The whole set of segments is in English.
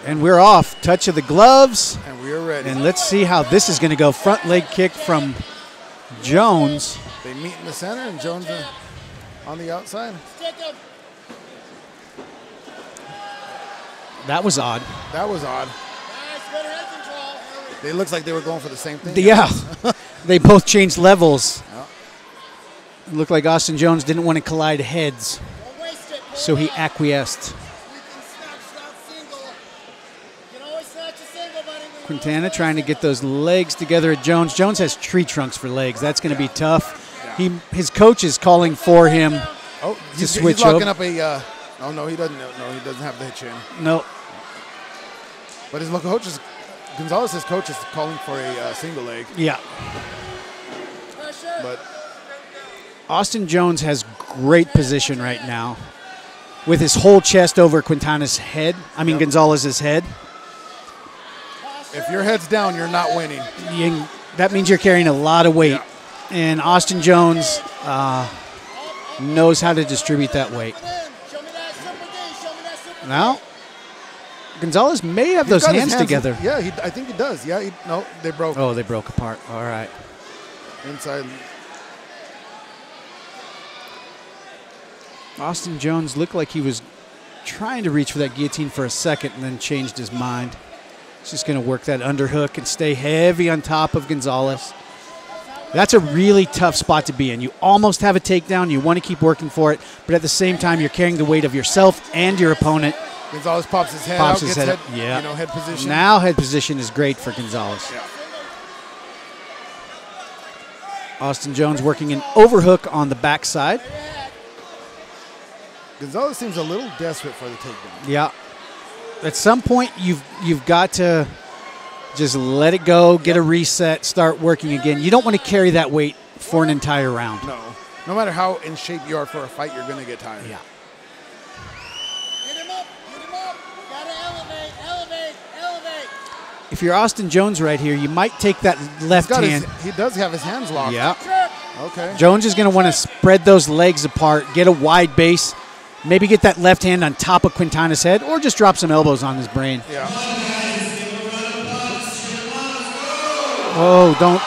And we're off. Touch of the gloves. And we are ready. And let's see how this is going to go. Front leg kick from Jones. They meet in the center, and Jones on the outside. That was odd. That was odd. They looked like they were going for the same thing. Yeah. They both changed levels. Yeah. It looked like Austin Jones didn't want to collide heads, so he acquiesced. Quintana trying to get those legs together at Jones. Jones has tree trunks for legs. That's going to be tough. His coach is calling for him to switch he's locking over. up a. Oh no, he doesn't. No, he doesn't have the chin. No. But his coach is Gonzalez's coach is calling for a single leg. Yeah. But Austin Jones has great position right now, with his whole chest over Quintana's head. I mean Gonzalez's head. If your head's down, you're not winning. That means you're carrying a lot of weight. Yeah. And Austin Jones knows how to distribute that weight. Now, Gonzalez may have those hands together. Yeah, I think he does. Yeah, no, they broke. Oh, they broke apart. All right. Inside. Austin Jones looked like he was trying to reach for that guillotine for a second and then changed his mind. He's just going to work that underhook and stay heavy on top of Gonzalez. That's a really tough spot to be in. You almost have a takedown. You want to keep working for it, but at the same time, you're carrying the weight of yourself and your opponent. Gonzalez pops his head Pops out, his gets head, head, head position. Now head position is great for Gonzalez. Yeah. Austin Jones working an overhook on the backside. Gonzalez seems a little desperate for the takedown. Yeah. At some point, you've got to just let it go, get a reset, start working again. You don't want to carry that weight for an entire round. No. No matter how in shape you are for a fight, you're going to get tired. Yeah. Get him up. Gotta elevate. If you're Austin Jones right here, you might take that left hand. He does have his hands locked. Yeah. Okay. Jones is going to want to spread those legs apart, get a wide base, maybe get that left hand on top of Quintana's head, or just drop some elbows on his brain. Yeah. Oh, don't.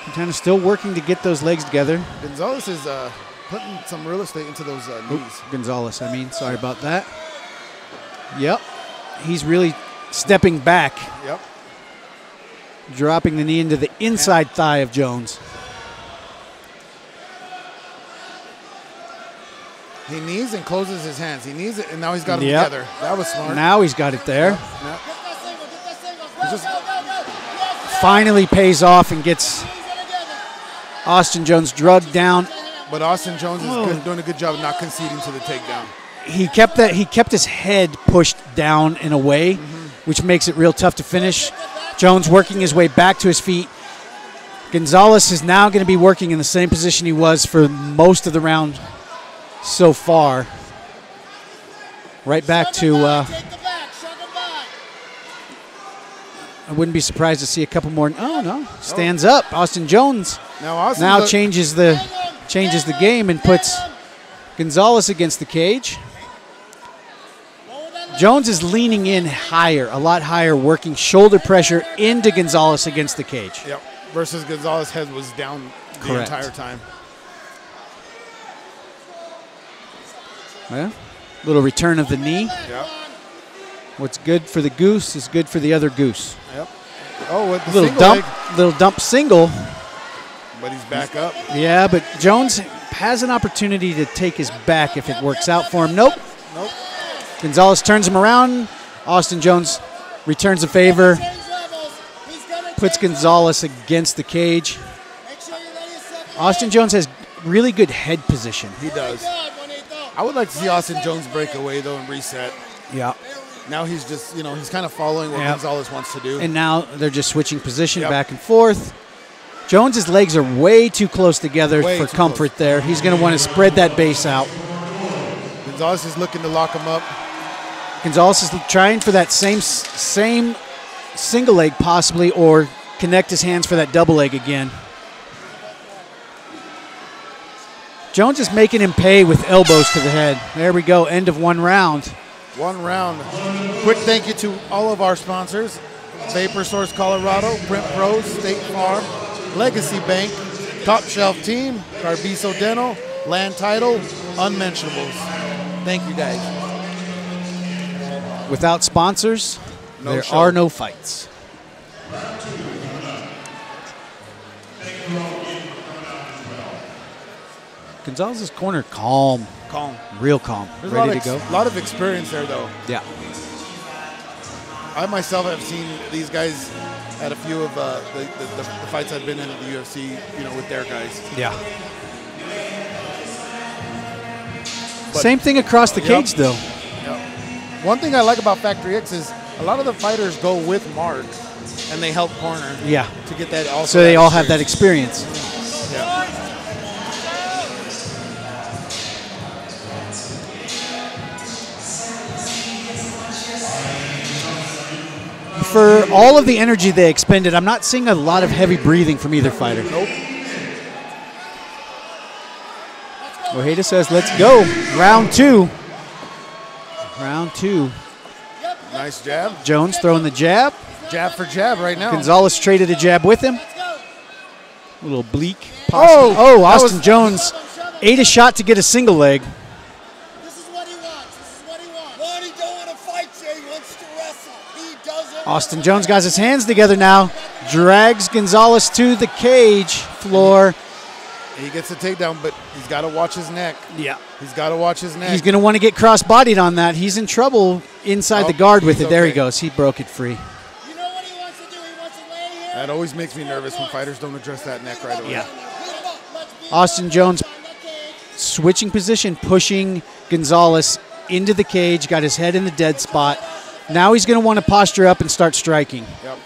Quintana's still working to get those legs together. Gonzalez is putting some real estate into those knees. Gonzalez, sorry about that. Yep. He's really stepping back. Yep. Dropping the knee into the inside thigh of Jones. He knees and closes his hands. He knees it, and now he's got them together. That was smart. Now he's got it there. Yep. Finally pays off and gets Austin Jones drugged down. But Austin Jones is doing a good job of not conceding to the takedown. He kept his head pushed down in a way, which makes it real tough to finish. Jones working his way back to his feet. Gonzalez is now going to be working in the same position he was for most of the round so far. Right back to I wouldn't be surprised to see a couple more. Oh no, stands up. Austin Jones now changes the game and puts Gonzalez against the cage. Jones is leaning in higher, a lot higher, working shoulder pressure into Gonzalez against the cage. Yep. Versus Gonzalez's head was down the entire time. Yeah. Little return of the knee. Yep. What's good for the goose is good for the other goose. Yep. Oh, with the little dump single. But he's back up. Yeah, but Jones has an opportunity to take his back if it works out for him. Nope. Gonzalez turns him around. Austin Jones returns the favor. Puts Gonzalez against the cage. Austin Jones has really good head position. He does. I would like to see Austin Jones break away, though, and reset. Yeah. Now he's just, he's kind of following what Gonzalez wants to do. And now they're just switching position back and forth. Jones's legs are way too close together for comfort there. He's going to want to spread that base out. Gonzalez is looking to lock him up. Gonzalez is trying for that same single leg possibly, or connect his hands for that double leg again. Jones is making him pay with elbows to the head. There we go, end of 1 round. 1 round. Quick thank you to all of our sponsors. Vapor Source Colorado, Print Pros, State Farm, Legacy Bank, Top Shelf Team, Carbizo Dental, Land Title, Unmentionables. Thank you guys. Without sponsors, there show. are no fights. Gonzalez's corner, calm. Calm. Real calm. There's Ready to go. A lot of experience there, though. Yeah. I myself have seen these guys at a few of the fights I've been in at the UFC, you know, with their guys. Yeah. Same thing across the cage, though. Yep. One thing I like about Factory X is a lot of the fighters go with Mark, and they help corner. Yeah. To get that also. So they all have that experience. Yeah. For all of the energy they expended, I'm not seeing a lot of heavy breathing from either fighter. Nope. Ojeda says, let's go. Round 2. Round 2. Nice jab. Jones throwing the jab. Jab for jab right now. Gonzalez traded a jab with him. A little bleak. Oh, Austin Jones ate a shot to get a single leg. This is what he wants. This is what he wants. But he don't want to fight you. He wants to wrestle. He doesn't. Austin Jones got his hands together now. Drags Gonzalez to the cage floor. He gets a takedown, but he's got to watch his neck. Yeah. He's got to watch his neck. He's going to want to get cross-bodied on that. He's in trouble inside the guard with it. There he goes. He broke it free. You know what he wants to do? He wants to lay here. That always makes me nervous when fighters don't address that neck right away. Yeah. Austin Jones switching position, pushing Gonzalez into the cage, got his head in the dead spot. Now he's going to want to posture up and start striking. Yep.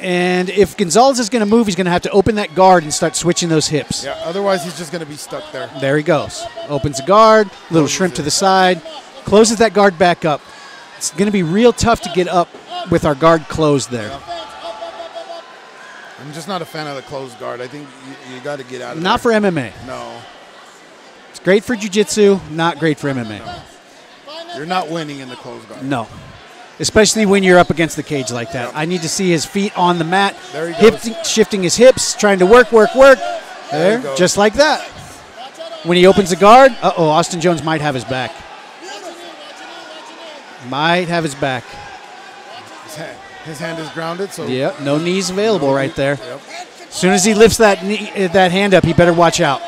And if Gonzalez is going to move, he's going to have to open that guard and start switching those hips. Yeah, otherwise he's just going to be stuck there. There he goes. Opens the guard, little shrimp to the side, closes that guard back up. It's going to be real tough to get up with our guard closed there. I'm just not a fan of the closed guard. I think you got to get out of Not for MMA. No. It's great for jiu-jitsu, not great for MMA. You're not winning in the closed guard. No. Especially when you're up against the cage like that. I need to see his feet on the mat, There he goes. shifting his hips, trying to work. There he goes. Just like that. When he opens the guard, Austin Jones might have his back. Might have his back. His hand is grounded, so Yep, no knees available right there. Yep. As soon as he lifts that hand up, he better watch out.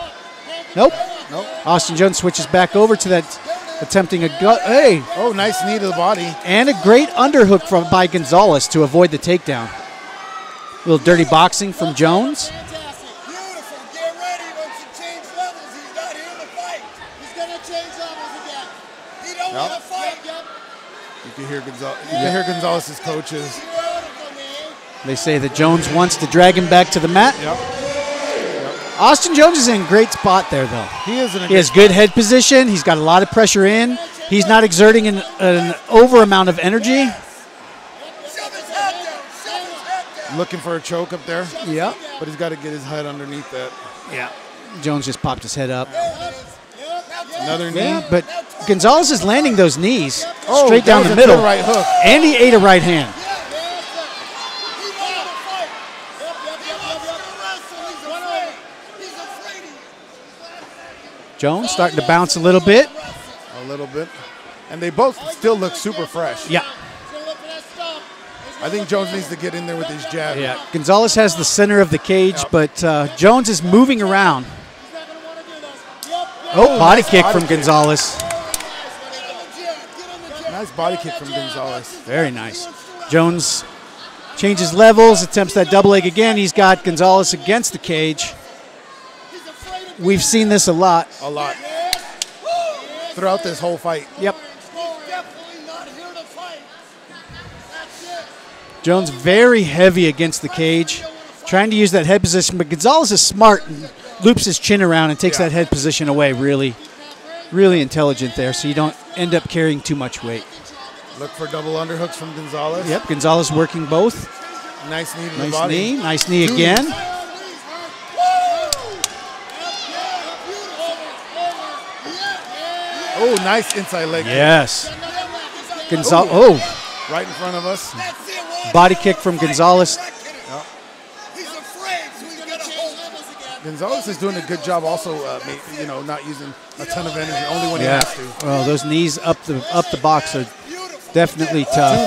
Nope. Nope. Austin Jones switches back over to that, attempting a gut. Hey, Oh, nice knee to the body. and a great underhook by Gonzalez to avoid the takedown. A little dirty boxing from Jones. Fantastic. Beautiful. Get ready. Once you change levels, he's not here to fight. He's going to change levels again. He don't want to fight. Yep. You can hear Gonzalez's coaches. Beautiful, man. They say that Jones wants to drag him back to the mat. Yep. Austin Jones is in a great spot there, though. He is in a He has good head position. He's got a lot of pressure in. He's not exerting an over amount of energy. Shove his head down. Shove his head down. looking for a choke up there, Yeah. but he's got to get his head underneath that. Yeah. Jones just popped his head up. Another knee. Yeah, but Gonzalez is landing those knees Oh, straight that down was the a middle. good right hook. And he ate a right hand. Jones starting to bounce a little bit. A little bit. And they both still look super fresh. Yeah. I think Jones needs to get in there with his jab. Yeah. Gonzalez has the center of the cage, but Jones is moving around. Oh, body kick from Gonzalez. Nice body kick from Gonzalez. Very nice. Jones changes levels, attempts that double leg again. He's got Gonzalez against the cage. We've seen this a lot. A lot. Throughout this whole fight. Yep. Jones very heavy against the cage, trying to use that head position, but Gonzalez is smart and loops his chin around and takes that head position away. Really, really intelligent there, so you don't end up carrying too much weight. Look for double underhooks from Gonzalez. Yep, Gonzalez working both. Nice knee to the Nice body. knee, nice knee again. Oh, nice inside leg kick. Yes. Gonzalez. Oh, Right in front of us. body kick from Gonzalez. He's afraid, so he's gonna hold him again. Gonzalez is doing a good job also, not using a ton of energy, only when he has to. Oh, those knees up the box are definitely tough.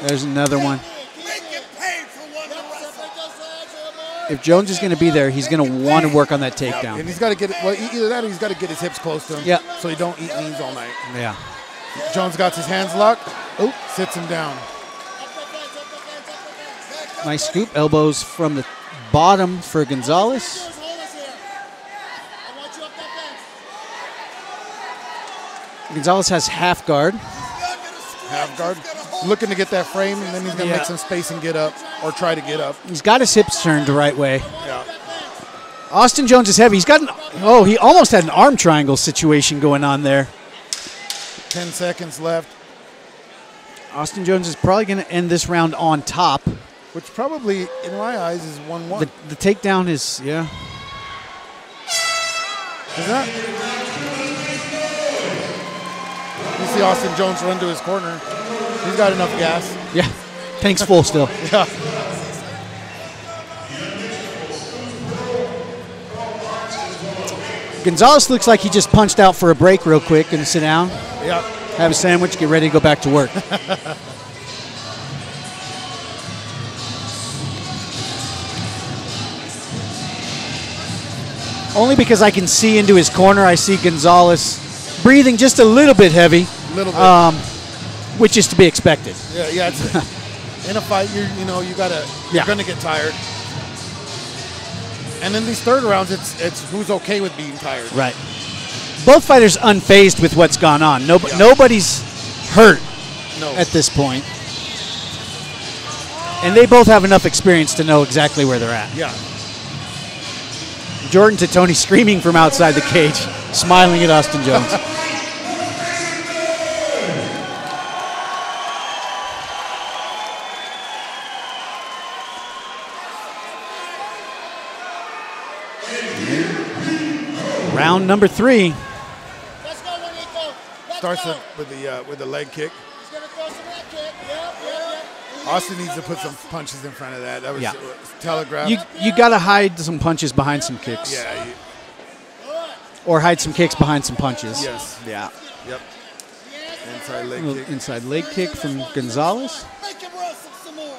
There's another one. Make him pay for one to wrestle. If Jones is going to be there, he's going to want to work on that takedown. And he's got to get it. Well, either that or he's got to get his hips close to him. Yeah. So he don't eat knees all night. Yeah. Jones got his hands locked. Oh, sits him down. Nice scoop. Elbows from the bottom for Gonzalez. Gonzalez has half guard. Half guard. Looking to get that frame, and then he's going to make some space and get up, or try to get up. He's got his hips turned the right way. Yeah. Austin Jones is heavy. He's got he almost had an arm triangle situation going on there. 10 seconds left. Austin Jones is probably going to end this round on top. Which probably, in my eyes, is 1-1. The takedown is, yeah. Is that? You see Austin Jones run to his corner. He's got enough gas. Yeah. Tank's full still. Yeah. Gonzalez looks like he just punched out for a break real quick and sit down, Yeah. have a sandwich, get ready to go back to work. Only because I can see into his corner, I see Gonzalez breathing just a little bit heavy, Little bit. which is to be expected. Yeah. It's in a fight, you're gonna get tired. And in these third rounds, it's who's okay with being tired. Right. Both fighters unfazed with what's gone on. Nobody's hurt at this point. And they both have enough experience to know exactly where they're at. Yeah. Jordan to Tony screaming from outside the cage, smiling at Austin Jones. Round number 3. Let's go, Juanito. Let's Starts go. with the leg kick. He's gonna throw some leg kick. Yep. Austin needs to put some punches in front of that. That was Yeah. telegraphed. You got to hide some punches behind some kicks. Yeah. Or hide some kicks behind some punches. Yes. Yeah. Yep. Inside leg Little kick. inside leg kick from Gonzalez. Make him wrestle some more.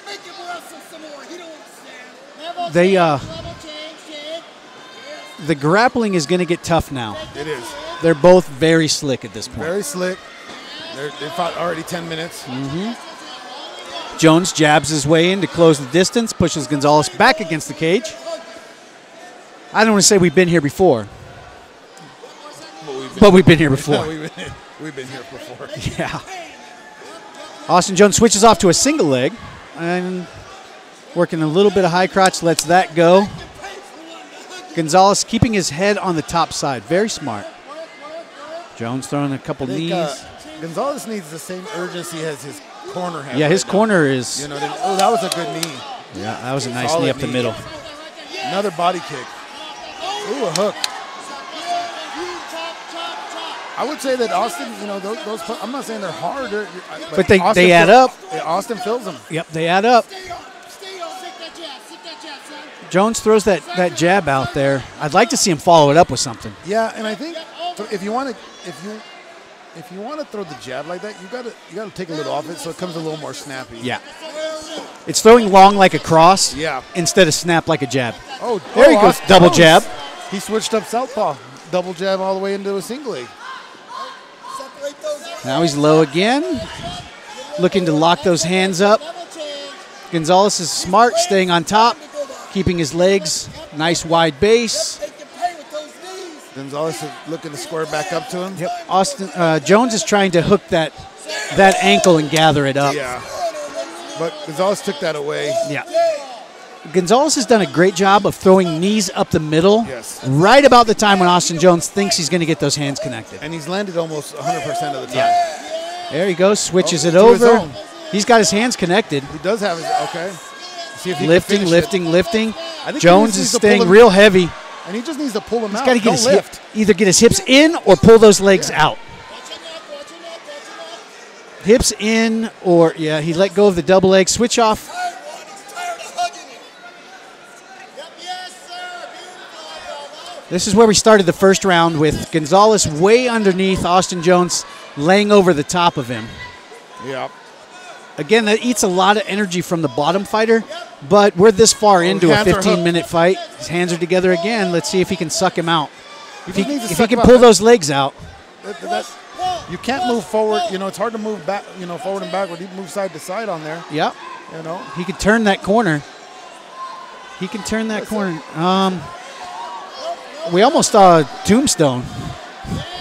Make him wrestle some more. He don't understand. They Level change, kid. Yes. the grappling is going to get tough now. It is. They're both very slick at this point. Very slick. They fought already 10 minutes. Jones jabs his way in to close the distance, pushes Gonzalez back against the cage. I don't want to say we've been here before, but we've been here before. We've been here before. Yeah. Austin Jones switches off to a single leg and working a little bit of high crotch, lets that go. Gonzalez keeping his head on the top side. Very smart. Jones throwing a couple I think, knees. Gonzalez needs the same urgency as his corner has. Yeah, his right now. corner is. You know, that was a good knee. Yeah, that was a nice Solid knee up the knee. middle. Another body kick. Ooh, a hook. I would say that Austin, those I'm not saying they're hard, But they Austin add up. Yeah, Austin fills them. Yep, they add up. Stay on. Stick that jab, son. Jones throws that jab out there. I'd like to see him follow it up with something. Yeah, and I think if you want to throw the jab like that, you gotta take a little off it so it comes a little more snappy. Yeah. It's throwing long like a cross Yeah. instead of snap like a jab. Oh, There he goes, Austin double Jones. jab. He switched up southpaw, double jab all the way into a single leg. Separate those. Now he's low again, looking to lock those hands up. Level change. Gonzalez is smart, staying on top, keeping his legs nice wide base. They can pay with those knees. Gonzalez is looking to square back up to him. Yep. Jones is trying to hook that ankle and gather it up. Yeah. But Gonzalez took that away. Yeah. Gonzalez has done a great job of throwing knees up the middle Yes. right about the time when Austin Jones thinks he's going to get those hands connected. And he's landed almost 100% of the time. Yeah. There he goes, switches it to his over. own. He's got his hands connected. He does have his, okay. See if he can Lifting, finish lifting, lifting. I think he Jones just is needs to staying pull him- real heavy. And he just needs to pull him He's out. got to get Don't his lift. either get his hips in or pull those legs out. Hips in, or, yeah, he let go of the double leg. Switch off. Tired one. He's tired of hugging him. Yep, yes, sir. Beautiful. This is where we started the first round with Gonzalez way underneath, Austin Jones laying over the top of him. Yeah. Again, that eats a lot of energy from the bottom fighter, but we're this far into a hands are 15-minute fight. His hands are together again. Let's see if he can suck him out. If he needs to can suck him out. pull those legs out. You can't move forward. You know, it's hard to move back, you know, forward and backward. You move side to side on there. Yep. You know. He can turn that corner. He can turn that corner. We almost saw a tombstone.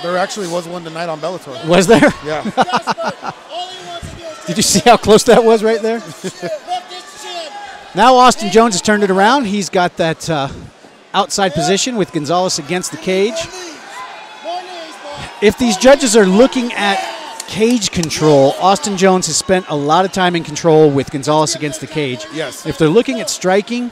There actually was one tonight on Bellator. Was there? Yeah. Did you see how close that was right there? Now Austin Jones has turned it around. He's got that outside position with Gonzalez against the cage. If these judges are looking at cage control, Austin Jones has spent a lot of time in control with Gonzalez against the cage. Yes. If they're looking at striking,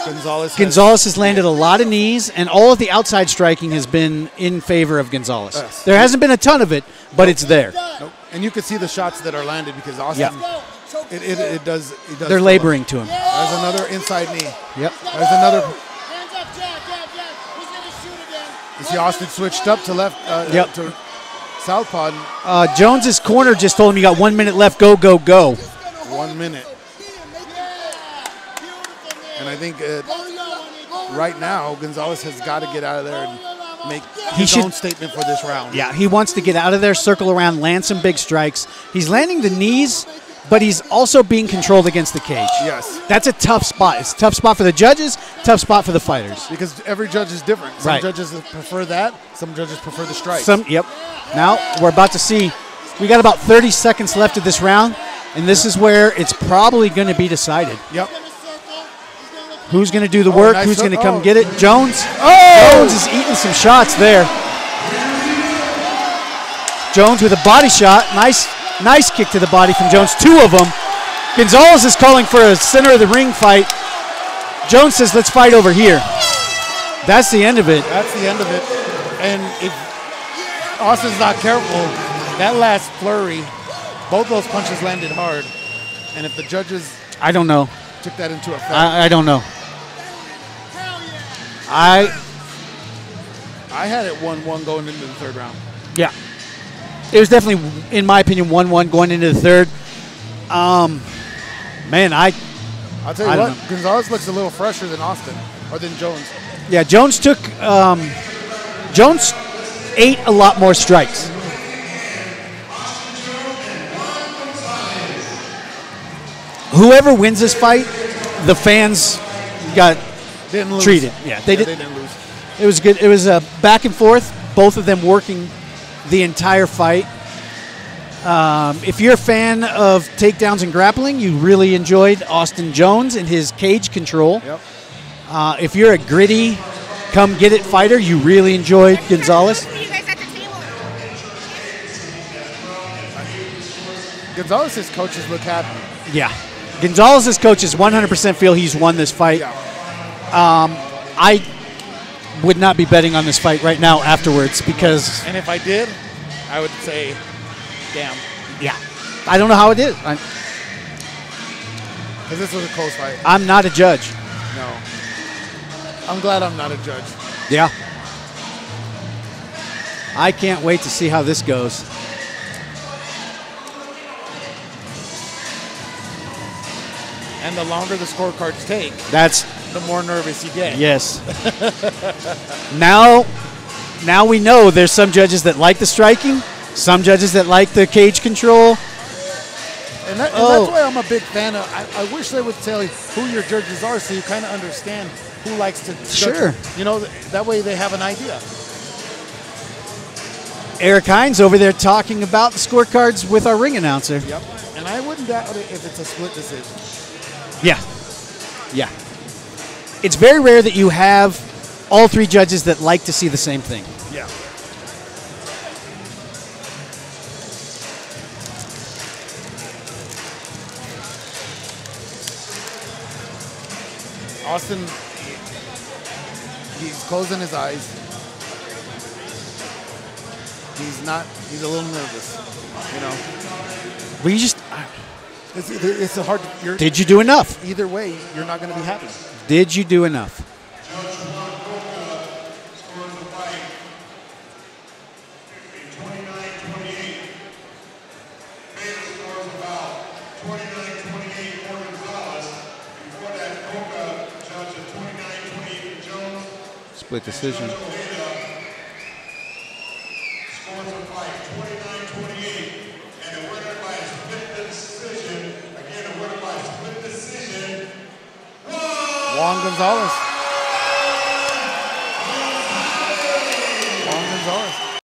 Gonzalez has landed a lot of knees, and all of the outside striking has been in favor of Gonzalez. Yes. There hasn't been a ton of it, but it's there. Nope. And you can see the shots that are landed because Austin, it does. They're laboring to him. There's another inside knee. Yep. There's another. Hands up, jab, jab, jab. He's going to shoot again. You see Austin switched up to left, Yep. to southpaw. Jones's corner just told him you got 1 minute left. Go, go, go. 1 minute. And I think right now Gonzalez has got to get out of there and make his own statement for this round. Yeah, he wants to get out of there, circle around, land some big strikes. He's landing the knees, but he's also being controlled against the cage. Yes. That's a tough spot. It's a tough spot for the judges, tough spot for the fighters. Because every judge is different. Some judges prefer that. Some judges prefer the strike. Yep. Now we're about to see. We got about 30 seconds left of this round, and this is where it's probably going to be decided. Yep. Who's going to do the work? Nice Who's going to come oh. get it? Jones. Oh! Jones is eating some shots there. Jones with a body shot. Nice kick to the body from Jones. 2 of them. Gonzalez is calling for a center of the ring fight. Jones says, let's fight over here. That's the end of it. That's the end of it. And if Austin's not careful, that last flurry, both those punches landed hard. And if the judges I don't know. took that into effect. I don't know. I had it 1-1 going into the third round. Yeah. It was definitely, in my opinion, 1-1 going into the third. Man, I'll tell you I don't what, know. Gonzalez looks a little fresher than Austin, or than Jones. Yeah, Jones ate a lot more strikes. Whoever wins this fight, the fans got Didn't lose. treated. Yeah, they They didn't lose. It was good. It was a back and forth, both of them working the entire fight. If you're a fan of takedowns and grappling, you really enjoyed Austin Jones and his cage control. Yep. If you're a gritty, come-get-it fighter, you really enjoyed Gonzalez. Gonzalez's coaches look happy. Yeah. Gonzalez's coaches 100% feel he's won this fight. Yeah. I would not be betting on this fight right now afterwards because, And if I did, I would say, damn. yeah, I don't know how it is. Because this was a close fight. I'm not a judge. No. I'm glad I'm not a judge. Yeah. I can't wait to see how this goes. And the longer the scorecards take, That's, the more nervous you get. yes. Now we know there's some judges that like the striking, some judges that like the cage control. And that's why I'm a big fan of. I wish they would tell you who your judges are, so you kind of understand who likes to. Sure. You know, that way they have an idea. Eric Hines over there talking about the scorecards with our ring announcer. Yep. And I wouldn't doubt it if it's a split decision. Yeah. Yeah. It's very rare that you have all 3 judges that like to see the same thing. Yeah. Austin, he's closing his eyes. He's a little nervous, you know. Well, you just It's a hard. did you do enough? Either way, you're not going to be happy. Did you do enough? Split decision. Juan Gonzalez.